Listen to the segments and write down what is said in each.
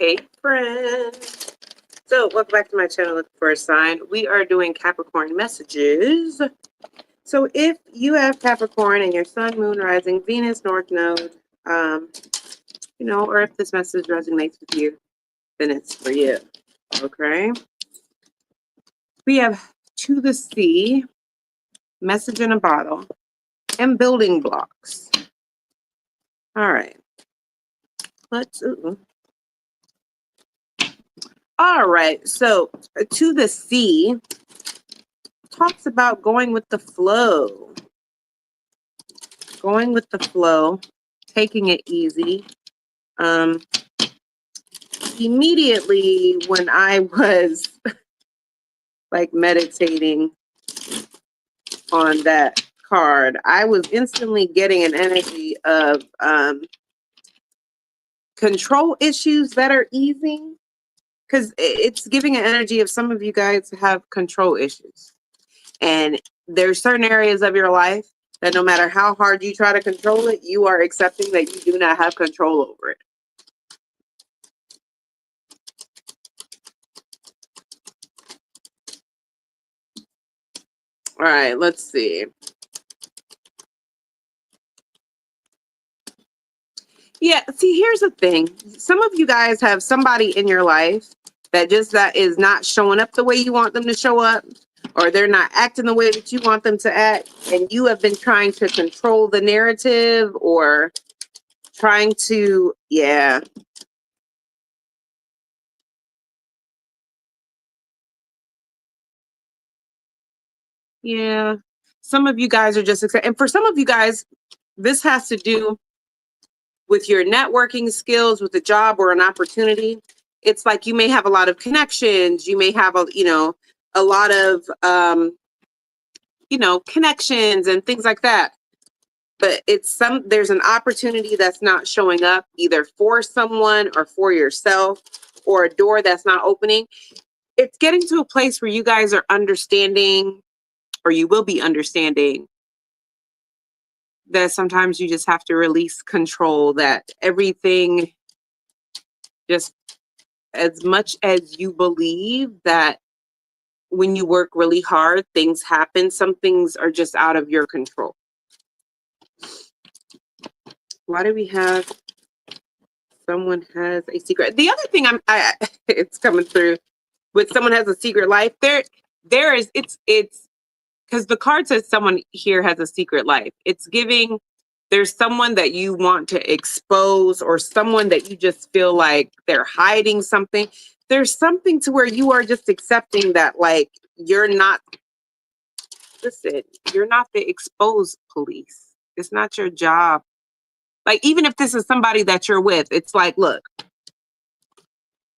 Hey, friend. So, welcome back to my channel, Looking for a Sign. We are doing Capricorn messages. So, if you have Capricorn and your Sun, Moon, Rising, Venus, North Node, or if this message resonates with you, then it's for you. Okay. We have To the Sea, Message in a Bottle, and Building Blocks. All right. All right. So, To the Sea talks about going with the flow. Going with the flow, taking it easy. Immediately when I was like meditating on that card, I was instantly getting an energy of control issues that are easing, because it's giving an energy of some of you guys have control issues. And there's certain areas of your life that no matter how hard you try to control it, you are accepting that you do not have control over it. All right, let's see. Yeah, see, here's the thing. Some of you guys have somebody in your life that is not showing up the way you want them to show up, or they're not acting the way that you want them to act, and you have been trying to control the narrative or trying to, yeah. Yeah. Some of you guys are just, and for some of you guys, this has to do with your networking skills, with a job or an opportunity. It's like you may have a lot of connections. You may have a lot of, connections and things like that. But there's an opportunity that's not showing up either for someone or for yourself, or a door that's not opening. It's getting to a place where you guys are understanding, or you will be understanding, that sometimes you just have to release control, that everything, just as much as you believe that when you work really hard, things happen, some things are just out of your control. Why do we have someone has a secret? The other thing it's coming through with someone has a secret life. It's because the card says someone here has a secret life. It's giving there's someone that you want to expose, or someone that you just feel like they're hiding something. There's something to where you are just accepting that, like, you're not the exposed police. It's not your job. Like, even if this is somebody that you're with, it's like, look,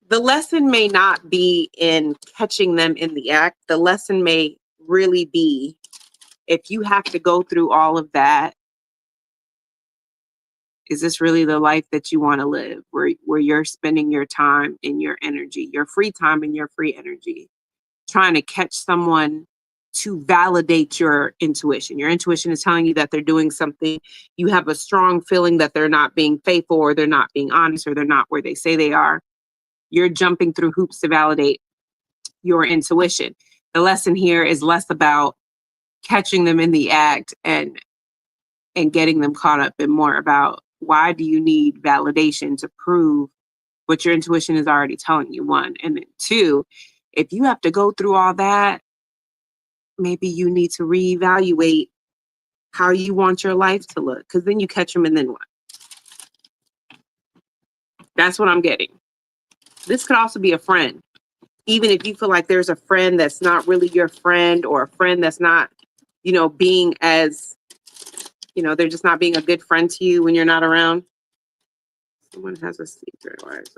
the lesson may not be in catching them in the act. The lesson may really be, if you have to go through all of that, is this really the life that you want to live, where you're spending your time and your energy, your free time and your free energy, trying to catch someone to validate your intuition? Your intuition is telling you that they're doing something. You have a strong feeling that they're not being faithful, or they're not being honest, or they're not where they say they are. You're jumping through hoops to validate your intuition. The lesson here is less about catching them in the act and getting them caught up, and more about, why do you need validation to prove what your intuition is already telling you? One. And then two, if you have to go through all that, maybe you need to reevaluate how you want your life to look, because then you catch them and then what? That's what I'm getting. This could also be a friend. Even if you feel like there's a friend that's not really your friend, or a friend that's not, being as, they're just not being a good friend to you when you're not around. Someone has a secret.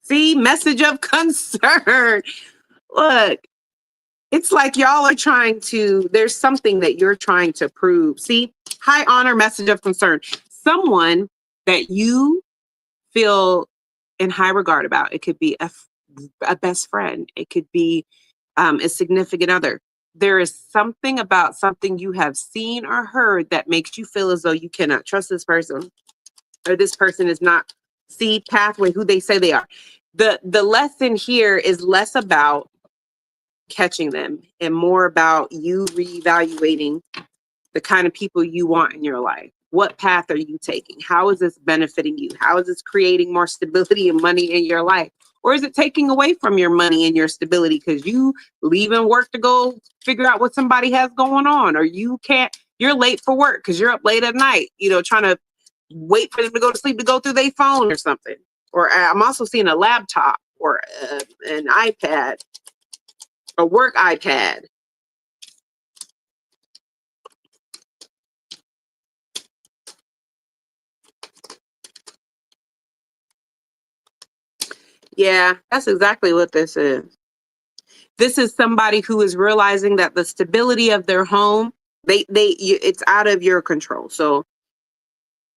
See, message of concern. Look, it's like y'all are there's something that you're trying to prove. See, high honor, message of concern. Someone that you feel in high regard about. It could be a best friend. It could be a significant other. There is something about something you have seen or heard that makes you feel as though you cannot trust this person or this person is not see pathway who they say they are. The lesson here is less about catching them and more about you reevaluating the kind of people you want in your life. What path are you taking? How is this benefiting you? How is this creating more stability and money in your life? Or is it taking away from your money and your stability because you leaving work to go figure out what somebody has going on? Or you're late for work because you're up late at night, trying to wait for them to go to sleep to go through their phone or something. Or I'm also seeing a laptop or an iPad, a work iPad. Yeah, that's exactly what this is. This is somebody who is realizing that the stability of their home, it's out of your control. So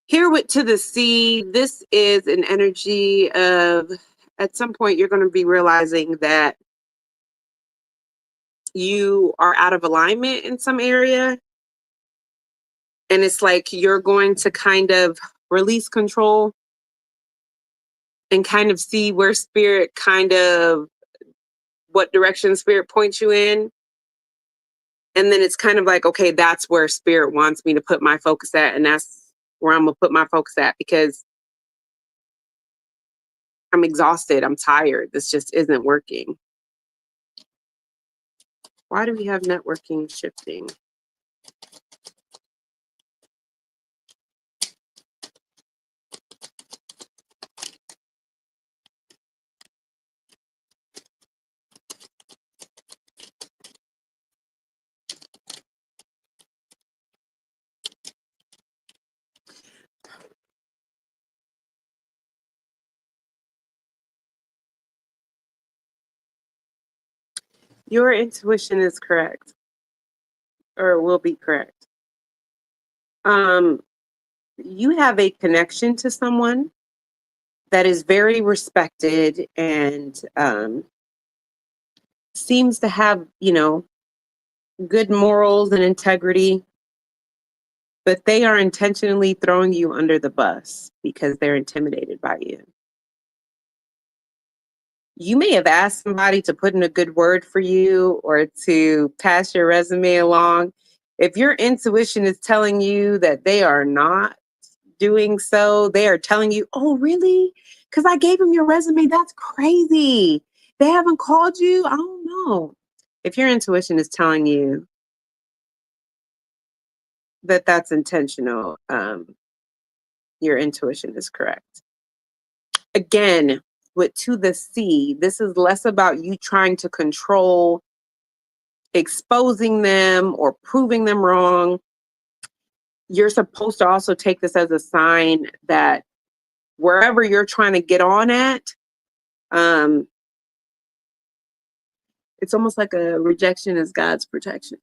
here with to the sea, this is an energy of, at some point, you're going to be realizing that you are out of alignment in some area. And it's like you're going to kind of release control and kind of see where spirit what direction spirit points you in. And then it's kind of like, okay, that's where spirit wants me to put my focus at. And that's where I'm going to put my focus at because I'm exhausted. I'm tired. This just isn't working. Why do we have networking shifting? Your intuition is correct, or will be correct. You have a connection to someone that is very respected and seems to have, good morals and integrity, but they are intentionally throwing you under the bus because they're intimidated by you. You may have asked somebody to put in a good word for you or to pass your resume along. If your intuition is telling you that they are not doing so, they are telling you, oh, really? Because I gave them your resume. That's crazy. They haven't called you? I don't know. If your intuition is telling you that that's intentional, your intuition is correct. Again, with to the sea, this is less about you trying to control, exposing them or proving them wrong. You're supposed to also take this as a sign that wherever you're trying to get on at, it's almost like a rejection is God's protection.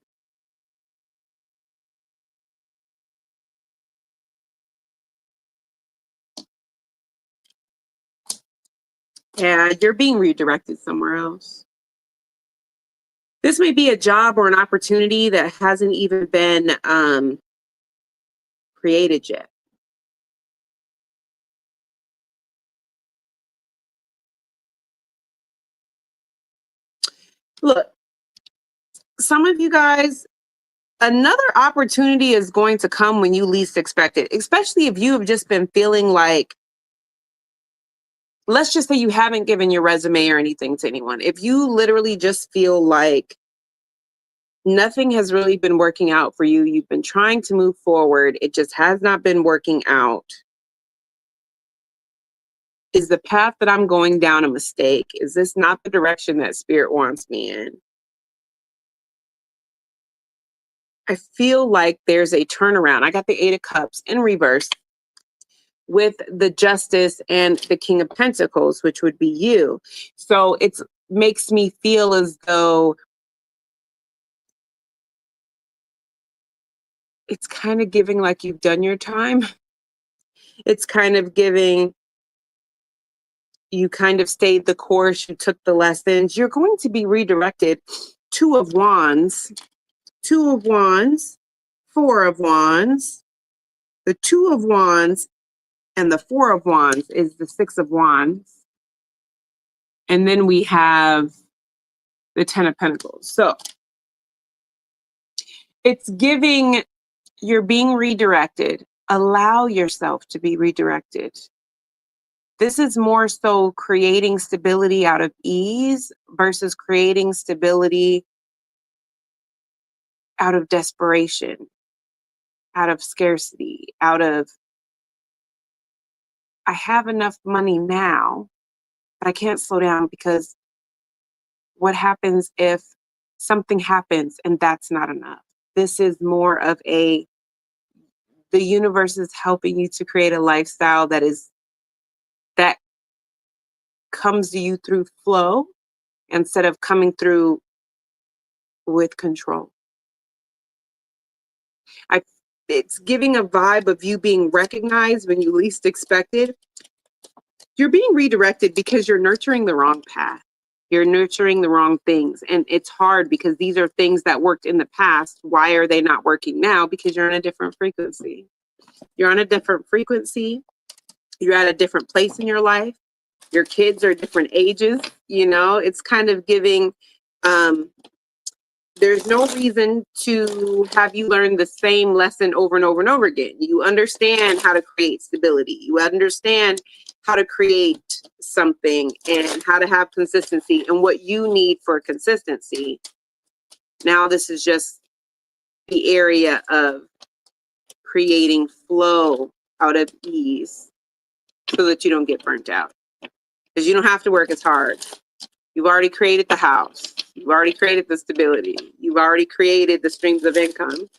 Yeah, you're being redirected somewhere else. This may be a job or an opportunity that hasn't even been created yet. Look, some of you guys, another opportunity is going to come when you least expect it, especially if you have just been feeling like, let's just say you haven't given your resume or anything to anyone. If you literally just feel like nothing has really been working out for you, you've been trying to move forward, it just has not been working out. Is the path that I'm going down a mistake? Is this not the direction that spirit wants me in? I feel like there's a turnaround. I got the 8 of Cups in reverse with the Justice and the King of Pentacles, which would be you. So it makes me feel as though it's kind of giving like you've done your time. It's kind of giving you kind of stayed the course, you took the lessons. You're going to be redirected. 2 of Wands, 2 of Wands, 4 of Wands, the 2 of Wands, And the Four of Wands is the Six of Wands. And then we have the Ten of Pentacles. So it's giving, you're being redirected. Allow yourself to be redirected. This is more so creating stability out of ease versus creating stability out of desperation, out of scarcity, out of, I have enough money now, but I can't slow down because what happens if something happens and that's not enough? This is more of the universe is helping you to create a lifestyle that comes to you through flow instead of coming through with control. It's giving a vibe of you being recognized when you least expected. You're being redirected because you're nurturing the wrong path. You're nurturing the wrong things. And it's hard because these are things that worked in the past. Why are they not working now? Because you're on a different frequency. You're on a different frequency. You're at a different place in your life. Your kids are different ages. It's kind of giving, there's no reason to have you learn the same lesson over and over and over again. You understand how to create stability. You understand how to create something and how to have consistency and what you need for consistency. Now this is just the area of creating flow out of ease so that you don't get burnt out. Because you don't have to work as hard. You've already created the house. You've already created the stability. You've already created the streams of income.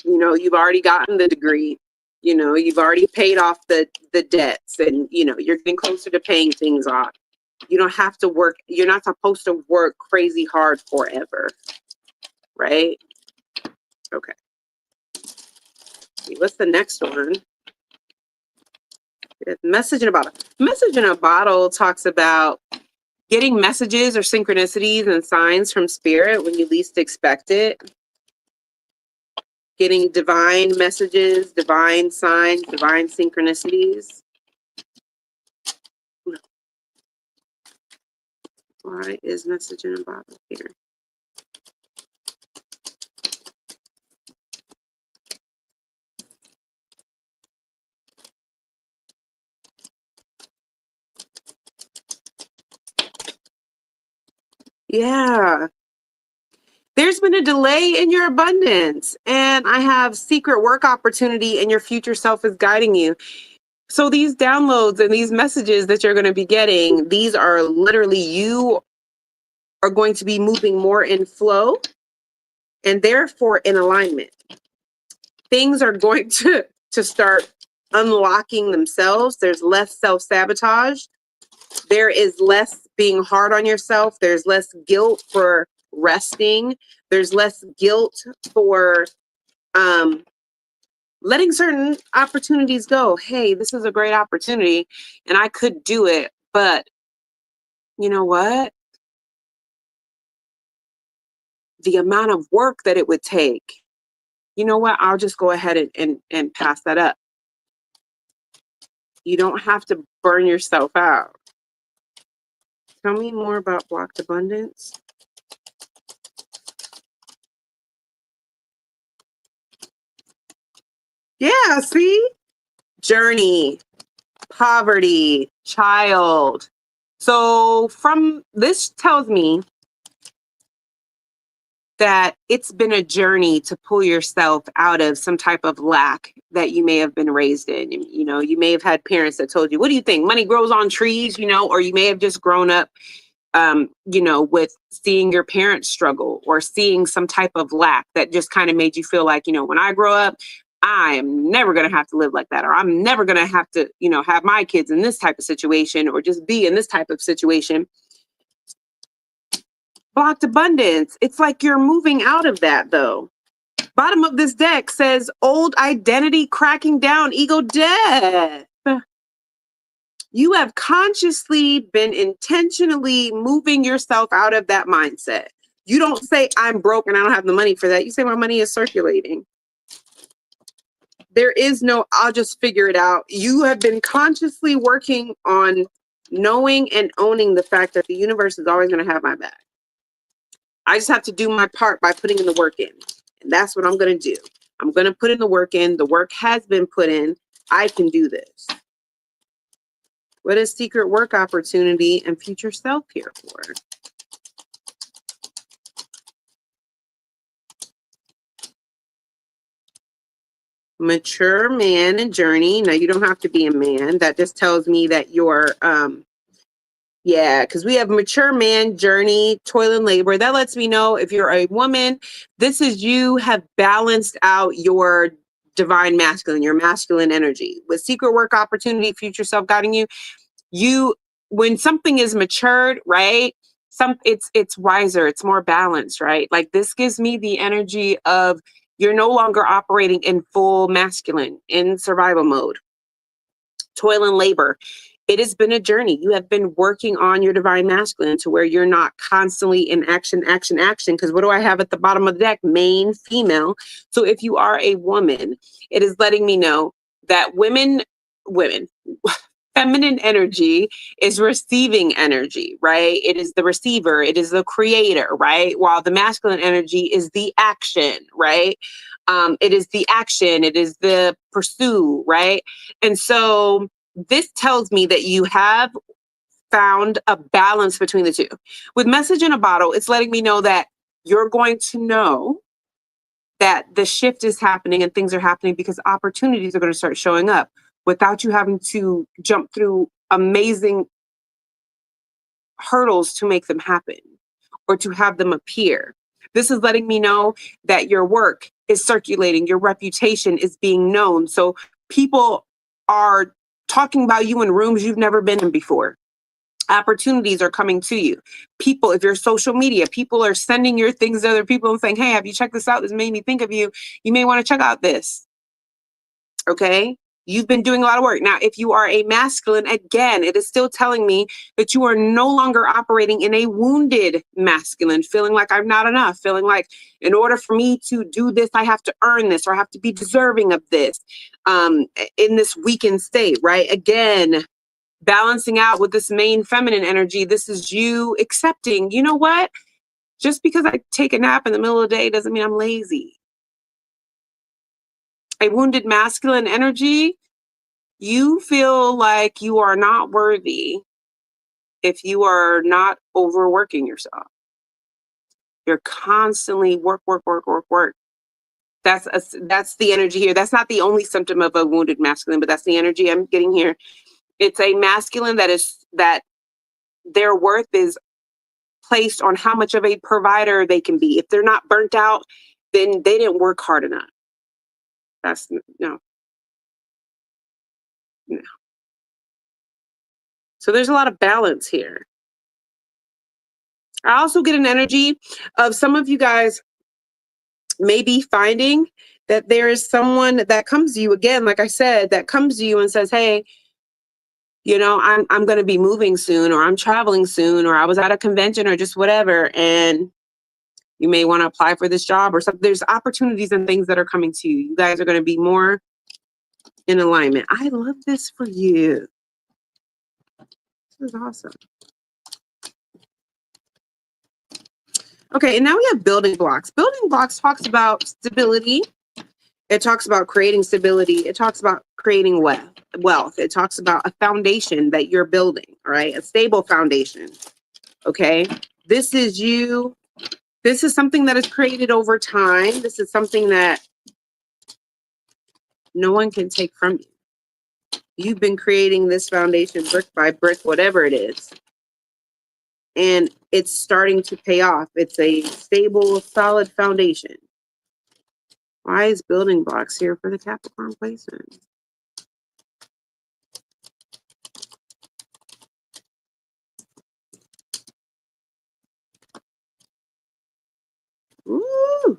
You've already gotten the degree. You've already paid off the debts and, you're getting closer to paying things off. You don't have to work. You're not supposed to work crazy hard forever. Right? Okay. What's the next one? Message in a bottle. Message in a bottle talks about getting messages or synchronicities and signs from spirit when you least expect it. Getting divine messages, divine signs, divine synchronicities. Why is message in a bottle here? Yeah. There's been a delay in your abundance, and I have secret work opportunity, and your future self is guiding you. So these downloads and these messages that you're going to be getting, these are literally, you are going to be moving more in flow and therefore in alignment. Things are going to start unlocking themselves. There's less self-sabotage. There is less being hard on yourself. There's less guilt for resting. There's less guilt for letting certain opportunities go. Hey, this is a great opportunity and I could do it, but you know what? The amount of work that it would take, you know what? I'll just go ahead and pass that up. You don't have to burn yourself out. Tell me more about blocked abundance. Yeah, see? Journey, poverty, child. So from this tells me that it's been a journey to pull yourself out of some type of lack that you may have been raised in. You may have had parents that told you, what do you think? Money grows on trees, or you may have just grown up, with seeing your parents struggle or seeing some type of lack that just kind of made you feel like, when I grow up, I am never going to have to live like that, or I'm never going to have to, have my kids in this type of situation or just be in this type of situation. Blocked abundance. It's like you're moving out of that, though. Bottom of this deck says old identity cracking down, ego death. You have consciously been intentionally moving yourself out of that mindset. You don't say, I'm broke and I don't have the money for that. You say, my money is circulating. There is no, I'll just figure it out. You have been consciously working on knowing and owning the fact that the universe is always going to have my back. I just have to do my part by putting in the work in. And that's what I'm going to do. I'm going to put in the work in. The work has been put in. I can do this. What is secret work opportunity and future self here for? Mature man and journey. Now, you don't have to be a man. That just tells me that you're, yeah, because we have mature man, journey, toil and labor. That lets me know if you're a woman, this is you have balanced out your divine masculine, your masculine energy. With secret work opportunity, future self guiding you, when something is matured, right? It's wiser, it's more balanced, right? Like this gives me the energy of you're no longer operating in full masculine, in survival mode, toil and labor. It has been a journey. You have been working on your divine masculine to where you're not constantly in action, action, action. Because what do I have at the bottom of the deck? Main, female. So if you are a woman, it is letting me know that women, feminine energy is receiving energy, right? It is the receiver, it is the creator, right? While the masculine energy is the action, right? It is the action, it is the pursue, right? And so this tells me that you have found a balance between the two. With message in a bottle, it's letting me know that you're going to know that the shift is happening and things are happening because opportunities are going to start showing up without you having to jump through amazing hurdles to make them happen or to have them appear. This is letting me know that your work is circulating, your reputation is being known. So people are talking about you in rooms you've never been in before. Opportunities are coming to you. People, if you're social media, people are sending your things to other people and saying, hey, have you checked this out? This made me think of you. You may want to check out this. Okay. You've been doing a lot of work. Now, if you are a masculine, again, it is still telling me that you are no longer operating in a wounded masculine, feeling like I'm not enough, feeling like in order for me to do this, I have to earn this or I have to be deserving of this in this weakened state, right? Again, balancing out with this main feminine energy. This is you accepting, you know what? Just because I take a nap in the middle of the day doesn't mean I'm lazy. A wounded masculine energy, you feel like you are not worthy if you are not overworking yourself. You're constantly work, work, work, work, work. That's the energy here. That's not the only symptom of a wounded masculine, but that's the energy I'm getting here. It's a masculine that their worth is placed on how much of a provider they can be. If they're not burnt out, then they didn't work hard enough. That's no. So there's a lot of balance here. I also get an energy of some of you guys may be finding that there is someone that comes to you again, like I said, that comes to you and says, hey, you know, I'm going to be moving soon, or I'm traveling soon, or I was at a convention or just whatever. And you may want to apply for this job or something. There's opportunities and things that are coming to you. You guys are going to be more in alignment. I love this for you. This is awesome. Okay, and now we have building blocks. Building blocks talks about stability. It talks about creating stability. It talks about creating wealth. It talks about a foundation that you're building, right? A stable foundation. Okay, this is you. This is something that is created over time. This is something that no one can take from you. You've been creating this foundation brick by brick, whatever it is. And it's starting to pay off. It's a stable, solid foundation. Why is building blocks here for the Capricorn placement? Ooh.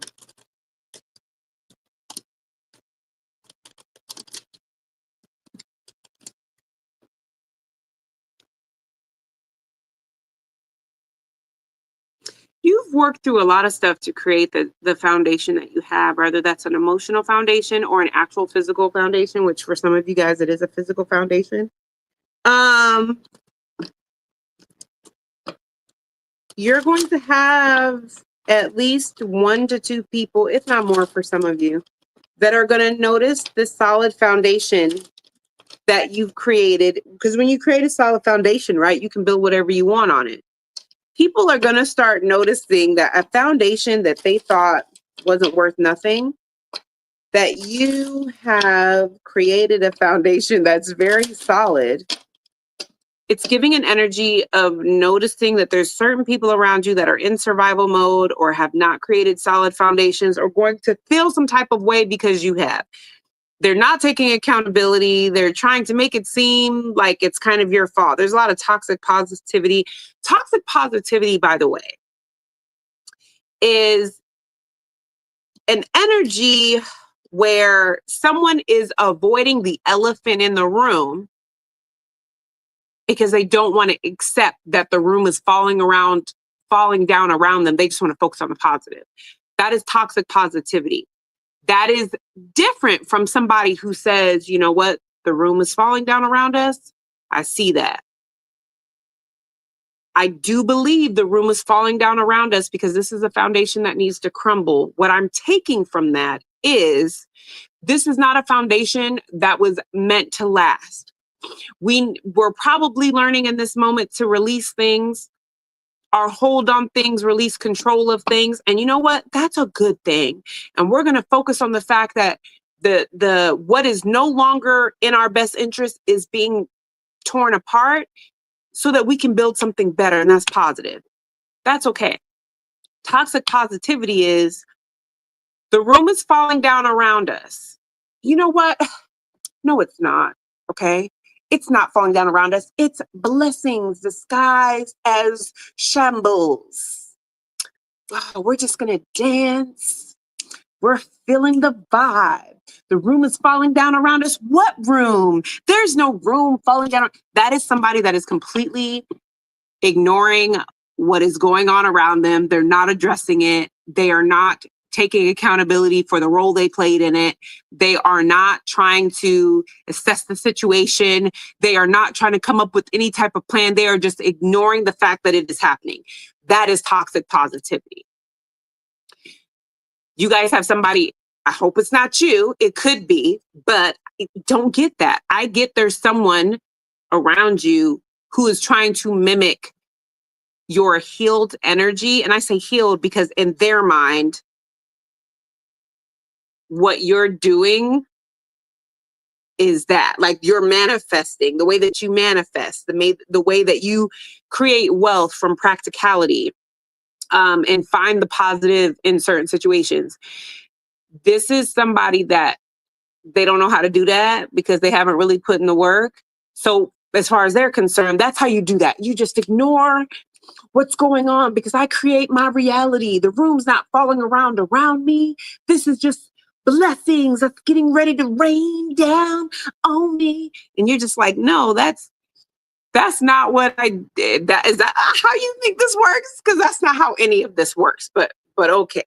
You've worked through a lot of stuff to create the foundation that you have, whether that's an emotional foundation or an actual physical foundation, which for some of you guys, it is a physical foundation. You're going to have at least 1 to 2 people, if not more for some of you, that are going to notice this solid foundation that you've created. Because when you create a solid foundation, right, you can build whatever you want on it. People are going to start noticing that a foundation that they thought wasn't worth nothing, that you have created a foundation that's very solid. It's giving an energy of noticing that there's certain people around you that are in survival mode or have not created solid foundations or going to feel some type of way because you have. They're not taking accountability. They're trying to make it seem like it's kind of your fault. There's a lot of toxic positivity. Toxic positivity, by the way, is an energy where someone is avoiding the elephant in the room because they don't want to accept that the room is falling down around them. They just want to focus on the positive. That is toxic positivity. That is different from somebody who says, you know what, the room is falling down around us. I see that. I do believe the room is falling down around us because this is a foundation that needs to crumble. What I'm taking from that is this is not a foundation that was meant to last. We're probably learning in this moment to release things, or hold on things, release control of things. And you know what? That's a good thing. And we're going to focus on the fact that the what is no longer in our best interest is being torn apart so that we can build something better. And that's positive. That's okay. Toxic positivity is the room is falling down around us. You know what? No, it's not. Okay. It's not falling down around us. It's blessings disguised as shambles. Oh, we're just going to dance. We're feeling the vibe. The room is falling down around us. What room? There's no room falling down. That is somebody that is completely ignoring what is going on around them. They're not addressing it. They are not taking accountability for the role they played in it. They are not trying to assess the situation. They are not trying to come up with any type of plan. They are just ignoring the fact that it is happening. That is toxic positivity. You guys have somebody, I hope it's not you, it could be, but don't get that. I get there's someone around you who is trying to mimic your healed energy. And I say healed because in their mind, what you're doing is that, like, you're manifesting the way that you manifest, the way that you create wealth from practicality, and find the positive in certain situations. This is somebody that they don't know how to do that because they haven't really put in the work. So as far as they're concerned, that's how you do that. You just ignore what's going on because I create my reality. The room's not falling around me. This is just blessings that's getting ready to rain down on me. And you're just like, no, that's not what I did. Is that how you think this works? Because that's not how any of this works. But okay.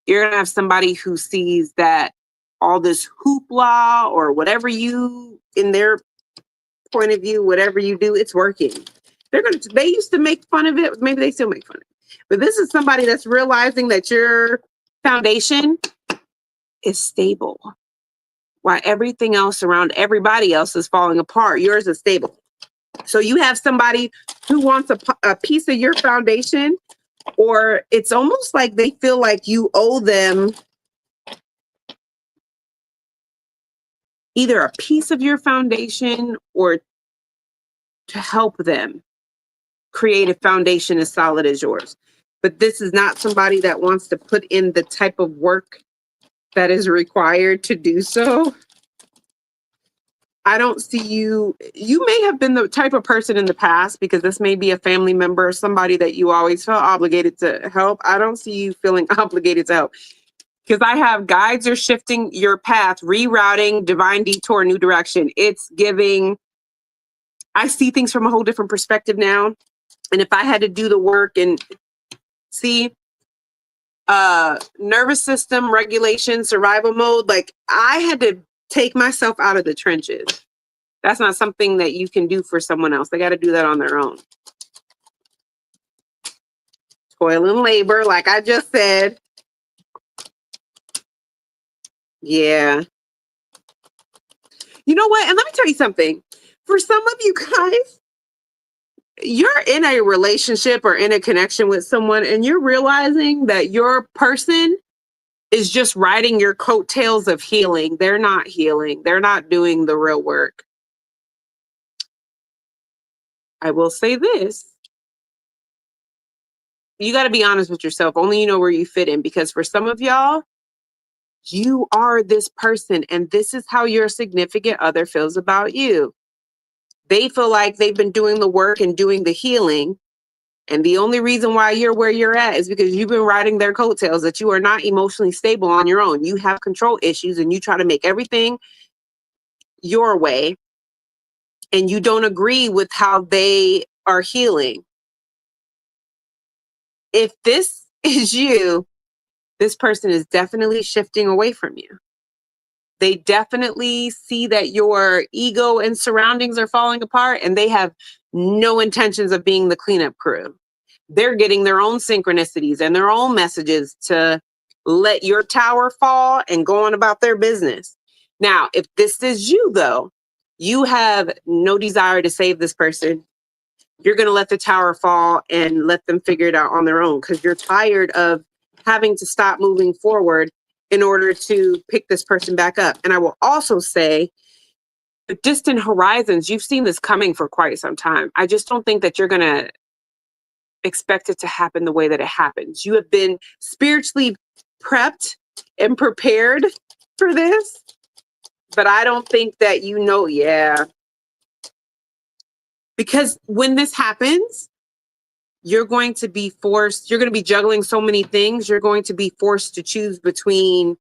You're gonna have somebody who sees that all this hoopla or whatever you, in their point of view, whatever you do, it's working. They used to make fun of it. Maybe they still make fun of it. But this is somebody that's realizing that your foundation is stable. While everything else around everybody else is falling apart, yours is stable. So you have somebody who wants a piece of your foundation, or it's almost like they feel like you owe them either a piece of your foundation or to help them create a foundation as solid as yours. But this is not somebody that wants to put in the type of work that is required to do so. I don't see you. You may have been the type of person in the past, because this may be a family member or somebody that you always felt obligated to help. I don't see you feeling obligated to help, because I have guides are shifting your path, rerouting, divine detour, new direction. It's giving, I see things from a whole different perspective now. And if I had to do the work and see, nervous system regulation, survival mode, like I had to take myself out of the trenches. That's not something that you can do for someone else. They got to do that on their own. Toil and labor, like I just said. Yeah. You know what? And let me tell you something. For some of you guys, you're in a relationship or in a connection with someone and you're realizing that your person is just riding your coattails of healing. They're not healing. They're not doing the real work. I will say this. You got to be honest with yourself. Only you know where you fit in, because for some of y'all, you are this person and this is how your significant other feels about you. They feel like they've been doing the work and doing the healing. And the only reason why you're where you're at is because you've been riding their coattails, that you are not emotionally stable on your own. You have control issues and you try to make everything your way. And you don't agree with how they are healing. If this is you, this person is definitely shifting away from you. They definitely see that your ego and surroundings are falling apart and they have no intentions of being the cleanup crew. They're getting their own synchronicities and their own messages to let your tower fall and go on about their business. Now, if this is you, though, you have no desire to save this person. You're going to let the tower fall and let them figure it out on their own, because you're tired of having to stop moving forward in order to pick this person back up. And I will also say, the distant horizons, you've seen this coming for quite some time. I just don't think that you're going to expect it to happen the way that it happens. You have been spiritually prepped and prepared for this, but I don't think that you know, yeah. Because when this happens, you're going to be forced, you're going to be juggling so many things, you're going to be forced to choose between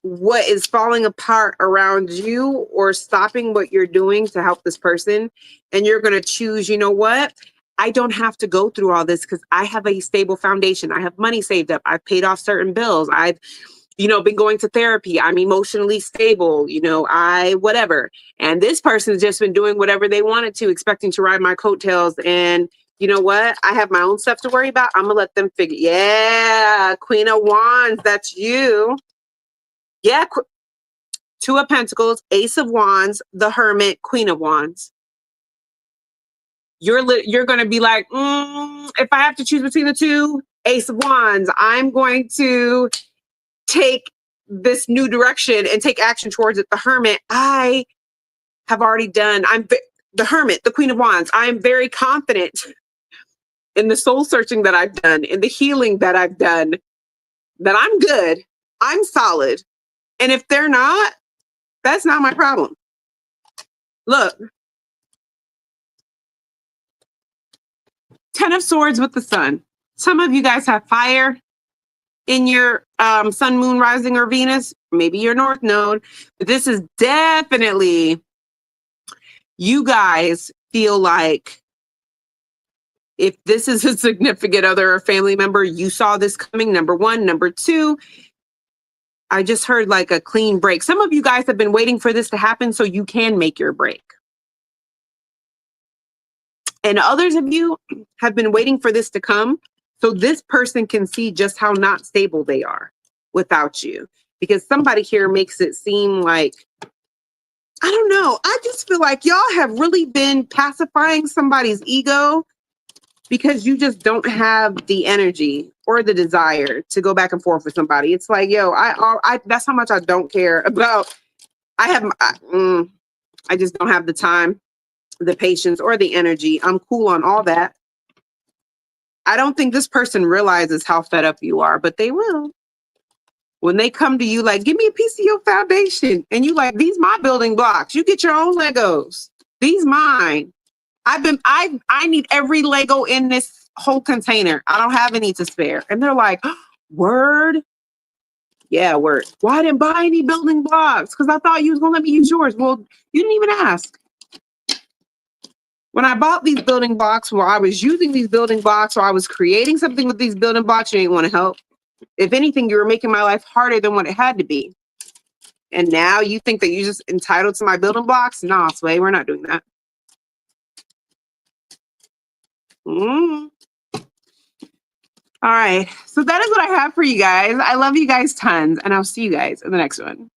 what is falling apart around you or stopping what you're doing to help this person. And you're going to choose, you know what? I don't have to go through all this because I have a stable foundation. I have money saved up. I've paid off certain bills. I've, been going to therapy. I'm emotionally stable, whatever. And this person's just been doing whatever they wanted to, expecting to ride my coattails. And you know what? I have my own stuff to worry about. I'm going to let them figure. Yeah. Queen of Wands. That's you. Yeah. Two of Pentacles, Ace of Wands, the Hermit, Queen of Wands. You're going to be like, if I have to choose between the two, Ace of Wands, I'm going to take this new direction and take action towards it. The Hermit, I have already done. The Hermit, the Queen of Wands. I am very confident in the soul searching that I've done, in the healing that I've done, that I'm good. I'm solid. And if they're not, that's not my problem. Look, 10 of Swords with the Sun. Some of you guys have fire in your sun, moon, rising, or Venus. Maybe your North Node. But this is definitely, you guys feel like if this is a significant other or family member, you saw this coming, number one. Number two, I just heard like a clean break. Some of you guys have been waiting for this to happen so you can make your break. And others of you have been waiting for this to come so this person can see just how not stable they are without you. Because somebody here makes it seem like, I don't know, I just feel like y'all have really been pacifying somebody's ego because you just don't have the energy or the desire to go back and forth with somebody. It's like, yo, I that's how much I don't care about. I just don't have the time, the patience, or the energy. I'm cool on all that. I don't think this person realizes how fed up you are, but they will. When they come to you like, give me a piece of your foundation. And you like, these my building blocks. You get your own Legos. These mine. I need every Lego in this whole container. I don't have any to spare. And they're like, word? Yeah, word. Well, I didn't buy any building blocks because I thought you was going to let me use yours. Well, you didn't even ask. When I bought these building blocks, or I was using these building blocks, or I was creating something with these building blocks, you didn't want to help. If anything, you were making my life harder than what it had to be. And now you think that you're just entitled to my building blocks? Nah, Sway, we're not doing that. Mm. All right. So that is what I have for you guys. I love you guys tons, and I'll see you guys in the next one.